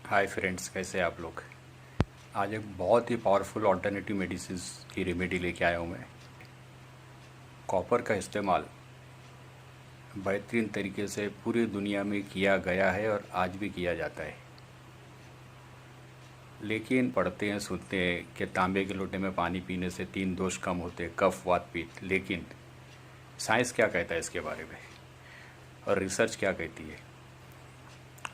Hi friends, कैसे हैं आप लोग। आज एक बहुत ही पावरफुल ऑल्टरनेटिव मेडिसिन की रेमेडी लेके आया हूँ मैं। कॉपर का इस्तेमाल बेहतरीन तरीके से पूरी दुनिया में किया गया है और आज भी किया जाता है। लेकिन पढ़ते हैं, सुनते हैं कि तांबे के लोटे में पानी पीने से 3 दोष कम होते हैं, कफ, वात, पित्त। लेकिन साइंस क्या कहता है इसके बारे में और रिसर्च क्या कहती है।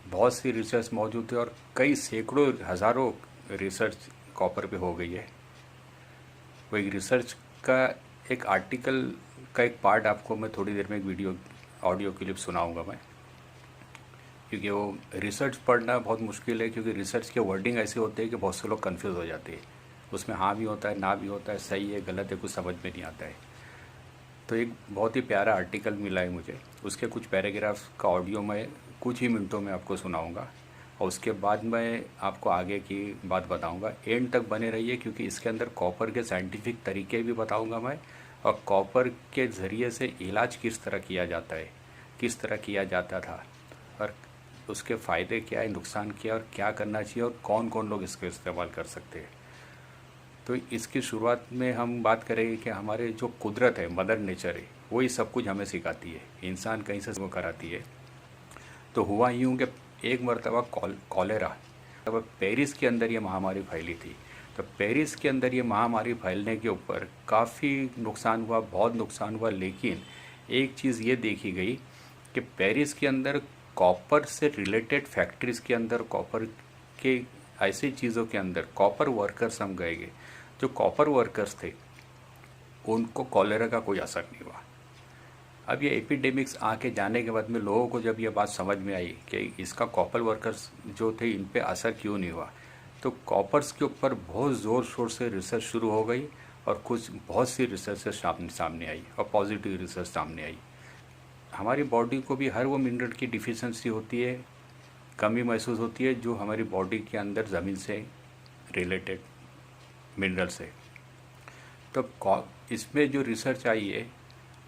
बहुत सी रिसर्च मौजूद है और कई सैकड़ों हज़ारों रिसर्च कॉपर पे हो गई है। वो एक रिसर्च का एक आर्टिकल का एक पार्ट आपको मैं थोड़ी देर में एक वीडियो ऑडियो क्लिप सुनाऊंगा मैं, क्योंकि वो रिसर्च पढ़ना बहुत मुश्किल है, क्योंकि रिसर्च के वर्डिंग ऐसे होते हैं कि बहुत से लोग कंफ्यूज हो जाते हैं। उसमें हाँ भी होता है, ना भी होता है, सही है, गलत है, कुछ समझ में नहीं आता है। तो एक बहुत ही प्यारा आर्टिकल मिला है मुझे, उसके कुछ पैराग्राफ्स का ऑडियो मैं कुछ ही मिनटों में आपको सुनाऊंगा और उसके बाद मैं आपको आगे की बात बताऊंगा। एंड तक बने रहिए, क्योंकि इसके अंदर कॉपर के साइंटिफिक तरीके भी बताऊंगा मैं, और कॉपर के ज़रिए से इलाज किस तरह किया जाता है, किस तरह किया जाता था, और उसके फ़ायदे क्या है, नुकसान क्या है, और क्या करना चाहिए, और कौन कौन लोग इसको इस्तेमाल कर सकते हैं। तो इसकी शुरुआत में हम बात करेंगे कि हमारे जो कुदरत है, मदर नेचर है, वही सब कुछ हमें सिखाती है, इंसान कहीं से वो कराती है। तो हुआ यूँ कि एक मरतबा कॉलेरा, तब पेरिस के अंदर ये महामारी फैली थी। तो पेरिस के अंदर ये महामारी फैलने के ऊपर काफ़ी नुकसान हुआ, बहुत नुकसान हुआ। लेकिन एक चीज़ ये देखी गई कि पेरिस के अंदर कॉपर से रिलेटेड फैक्ट्रीज़ के अंदर, कॉपर के ऐसी चीज़ों के अंदर कॉपर वर्कर्स हम गए। जो कॉपर वर्कर्स थे उनको कॉलेरा का कोई असर नहीं हुआ। अब ये एपिडेमिक्स आके जाने के बाद में लोगों को जब ये बात समझ में आई कि इसका कॉपर वर्कर्स जो थे इन पे असर क्यों नहीं हुआ, तो कॉपर्स के ऊपर बहुत ज़ोर शोर से रिसर्च शुरू हो गई और कुछ बहुत सी रिसर्च सामने आई और पॉजिटिव रिसर्च सामने आई। हमारी बॉडी को भी हर वो मिनरल की डिफिशेंसी होती है, कमी महसूस होती है, जो हमारी बॉडी के अंदर ज़मीन से रिलेटेड मिनरल्स है। तो इसमें जो रिसर्च आई है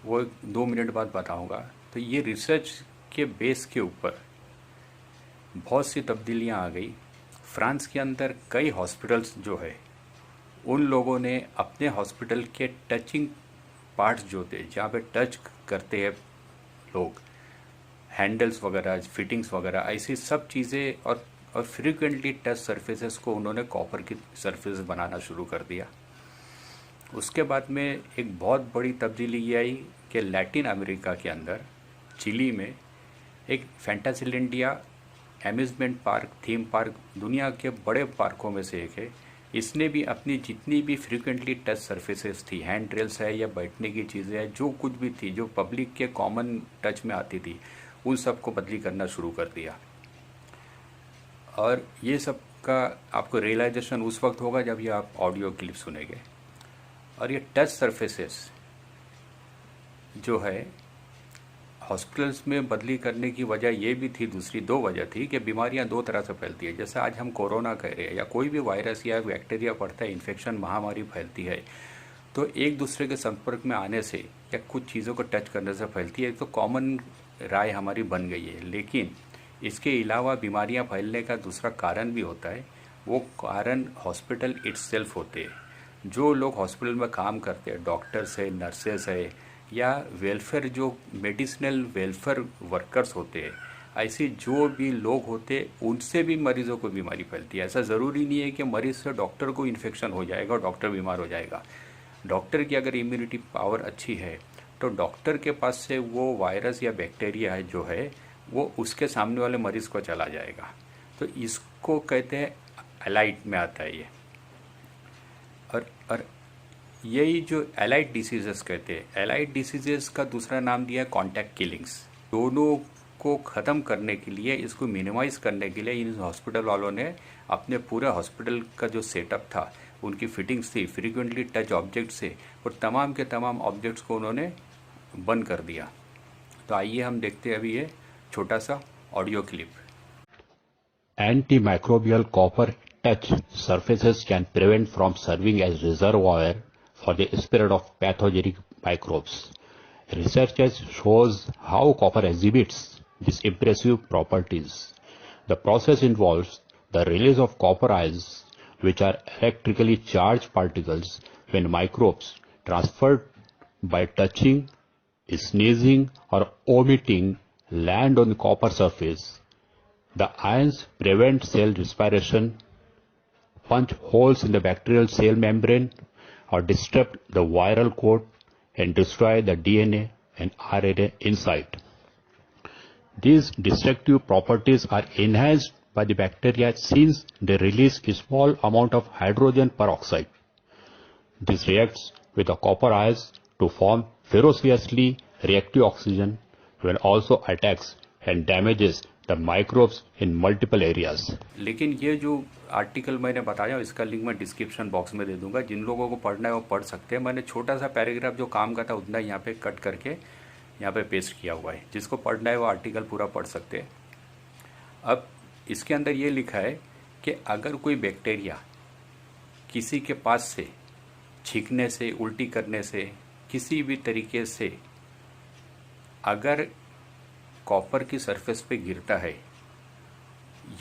वो 2 मिनट बाद बताऊंगा। तो ये रिसर्च के बेस के ऊपर बहुत सी तब्दीलियां आ गई। फ्रांस के अंदर कई हॉस्पिटल्स जो है, उन लोगों ने अपने हॉस्पिटल के टचिंग पार्ट्स जो थे, जहाँ पे टच करते हैं लोग, हैंडल्स वगैरह, फिटिंग्स वगैरह, ऐसी सब चीज़ें और फ्रीक्वेंटली टच सरफेसेस को उन्होंने कॉपर की सरफेस बनाना शुरू कर दिया। उसके बाद में एक बहुत बड़ी तब्दीली ये आई कि लैटिन अमेरिका के अंदर, चिली में, एक फैंटासीलैंडिया एम्यूज़मेंट पार्क, थीम पार्क, दुनिया के बड़े पार्कों में से एक है। इसने भी अपनी जितनी भी फ्रीक्वेंटली टच सरफेसेस थी, हैंड रेल्स है या बैठने की चीज़ें हैं, जो कुछ भी थी जो पब्लिक के कॉमन टच में आती थी, उन सबको बदली करना शुरू कर दिया। और ये सब का आपको रियलाइजेशन उस वक्त होगा जब ये आप ऑडियो क्लिप सुनेंगे। और ये टच सरफेसेस जो है हॉस्पिटल्स में बदली करने की वजह ये भी थी, दूसरी 2 वजह थी कि बीमारियां 2 तरह से फैलती है। जैसे आज हम कोरोना कह रहे हैं या कोई भी वायरस या बैक्टीरिया पड़ता है, इन्फेक्शन, महामारी फैलती है, तो एक दूसरे के संपर्क में आने से या कुछ चीज़ों को टच करने से फैलती है। तो कॉमन राय हमारी बन गई है। लेकिन इसके अलावा बीमारियां फैलने का दूसरा कारण भी होता है। वो कारण हॉस्पिटल इट्सेल्फ होते हैं। जो लोग हॉस्पिटल में काम करते हैं, डॉक्टर्स है, नर्सेस है, या वेलफेयर, जो मेडिसिनल वेलफेयर वर्कर्स होते हैं, ऐसे जो भी लोग होते हैं, उनसे भी मरीज़ों को बीमारी फैलती है। ऐसा ज़रूरी नहीं है कि मरीज़ से डॉक्टर को इन्फेक्शन हो जाएगा और डॉक्टर बीमार हो जाएगा। डॉक्टर की अगर इम्यूनिटी पावर अच्छी है तो डॉक्टर के पास से वो वायरस या बैक्टीरिया है जो है वो उसके सामने वाले मरीज़ को चला जाएगा। तो इसको कहते हैं, एलाइट में आता है ये। और यही जो एलाइड डिसीजेस कहते हैं, एलाइड डिसीजेस का दूसरा नाम दिया है कॉन्टैक्ट किलिंग्स। दोनों को ख़त्म करने के लिए, इसको मिनिमाइज़ करने के लिए इन हॉस्पिटल वालों ने अपने पूरे हॉस्पिटल का जो सेटअप था, उनकी फिटिंग्स थी, फ्रीक्वेंटली टच ऑब्जेक्ट से, और तमाम के तमाम ऑब्जेक्ट्स को उन्होंने बंद कर दिया। तो आइए हम देखते हैं अभी ये छोटा सा audio clip. Antimicrobial copper touch surfaces can prevent from serving as reservoir for the spread of pathogenic microbes. Research shows how copper exhibits these impressive properties. The process involves the release of copper ions, which are electrically charged particles when microbes transferred by touching, sneezing, or vomiting land on the copper surface. The ions prevent cell respiration, punch holes in the bacterial cell membrane, or disrupt the viral coat and destroy the DNA and RNA inside. These destructive properties are enhanced by the bacteria since they release a small amount of hydrogen peroxide. This reacts with the copper ions to form ferociously reactive oxygen, which also attacks and damages the microbes in multiple areas. लेकिन ये जो article मैंने बताया इसका link मैं description box में दे दूंगा, जिन लोगों को पढ़ना है वो पढ़ सकते हैं। मैंने छोटा सा पैराग्राफ जो काम का था उतना यहाँ पे कट करके यहाँ पे पेस्ट किया हुआ है, जिसको पढ़ना है वो आर्टिकल पूरा पढ़ सकते हैं। अब इसके अंदर ये लिखा है कि अगर कोई बैक्टीरिया किसी के पास से छींकने से, उल्टी करने से, किसी भी तरीके से अगर कॉपर की सरफेस पे गिरता है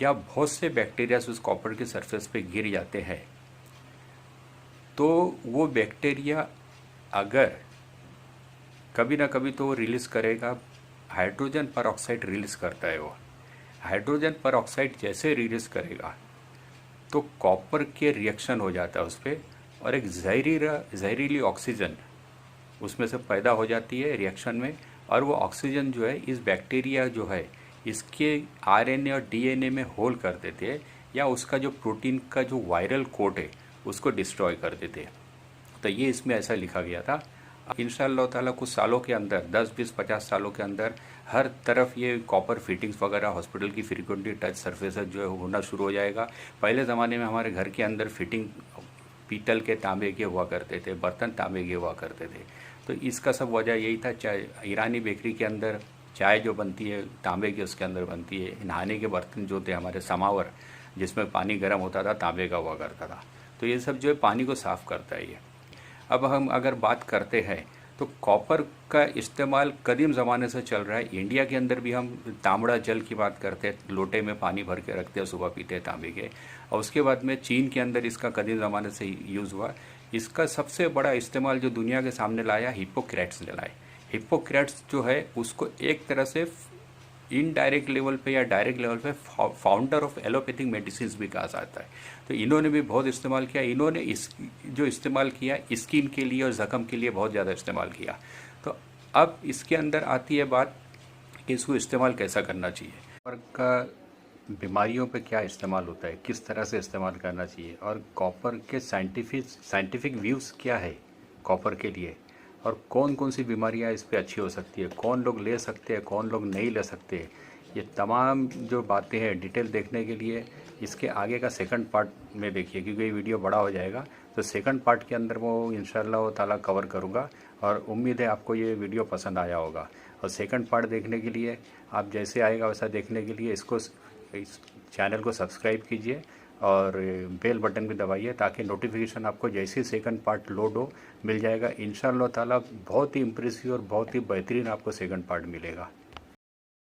या बहुत से बैक्टीरिया उस कॉपर की सरफेस पे गिर जाते हैं, तो वो बैक्टीरिया अगर कभी ना कभी तो रिलीज़ करेगा, हाइड्रोजन परऑक्साइड रिलीज़ करता है। वो हाइड्रोजन परऑक्साइड जैसे रिलीज़ करेगा तो कॉपर के रिएक्शन हो जाता है उस पर, और एक जहरीली ऑक्सीजन उसमें से पैदा हो जाती है रिएक्शन में, और वो ऑक्सीजन जो है इस बैक्टीरिया जो है इसके आरएनए और डीएनए में होल कर देते हैं, या उसका जो प्रोटीन का जो वायरल कोट है उसको डिस्ट्रॉय कर देते हैं। तो ये इसमें ऐसा लिखा गया था। इंशाअल्लाह ताला कुछ सालों के अंदर, 10, 20, 50 सालों के अंदर हर तरफ ये कॉपर फिटिंग्स वगैरह हॉस्पिटल की फ्रीक्वेंटली टच सरफेसेस जो है होना शुरू हो जाएगा। पहले ज़माने में हमारे घर के अंदर फिटिंग पीतल के, तांबे के हुआ करते थे, बर्तन तांबे के हुआ करते थे। तो इसका सब वजह यही था। चाय ईरानी बेकरी के अंदर चाय जो बनती है तांबे के उसके अंदर बनती है। नहाने के बर्तन जो थे हमारे समावर, जिसमें पानी गर्म होता था, तांबे का हुआ करता था। तो ये सब जो है पानी को साफ़ करता है ये। अब हम अगर बात करते हैं तो कॉपर का इस्तेमाल कदीम ज़माने से चल रहा है। इंडिया के अंदर भी हम तांबड़ा जल की बात करते हैं, लोटे में पानी भर के रखते हैं, सुबह पीते हैं तांबे के। और उसके बाद में चीन के अंदर इसका कदीम ज़माने से यूज़ हुआ। इसका सबसे बड़ा इस्तेमाल जो दुनिया के सामने लाया हिप्पोक्रेट्स ने लाया। हिप्पोक्रेट्स जो है उसको एक तरह से इनडायरेक्ट लेवल पे या डायरेक्ट लेवल पे फाउंडर ऑफ एलोपैथिक मेडिसिन भी कहा जाता है। तो इन्होंने भी बहुत इस्तेमाल किया। इन्होंने इस जो इस्तेमाल किया स्किन के लिए और ज़ख्म के लिए बहुत ज़्यादा इस्तेमाल किया। तो अब इसके अंदर आती है बात कि इसको इस्तेमाल कैसा करना चाहिए, कॉपर का बीमारियों पे क्या इस्तेमाल होता है, किस तरह से इस्तेमाल करना चाहिए, और कॉपर के साइंटिफिक व्यूज़ क्या है कॉपर के लिए, और कौन कौन सी बीमारियां इस पे अच्छी हो सकती है, कौन लोग ले सकते हैं, कौन लोग नहीं ले सकते। ये तमाम जो बातें हैं डिटेल देखने के लिए इसके आगे का सेकंड पार्ट में देखिए, क्योंकि ये वीडियो बड़ा हो जाएगा। तो सेकंड पार्ट के अंदर वो इंशाअल्लाह ताला कवर करूँगा, और उम्मीद है आपको ये वीडियो पसंद आया होगा। और सेकंड पार्ट देखने के लिए आप जैसे आएगा वैसा देखने के लिए इस चैनल को सब्सक्राइब कीजिए और बेल बटन भी दबाइए, ताकि नोटिफिकेशन आपको जैसे ही सेकंड पार्ट लोड हो मिल जाएगा। इंशाअल्लाह ताला बहुत ही इम्प्रेसिव और बहुत ही बेहतरीन आपको सेकंड पार्ट मिलेगा।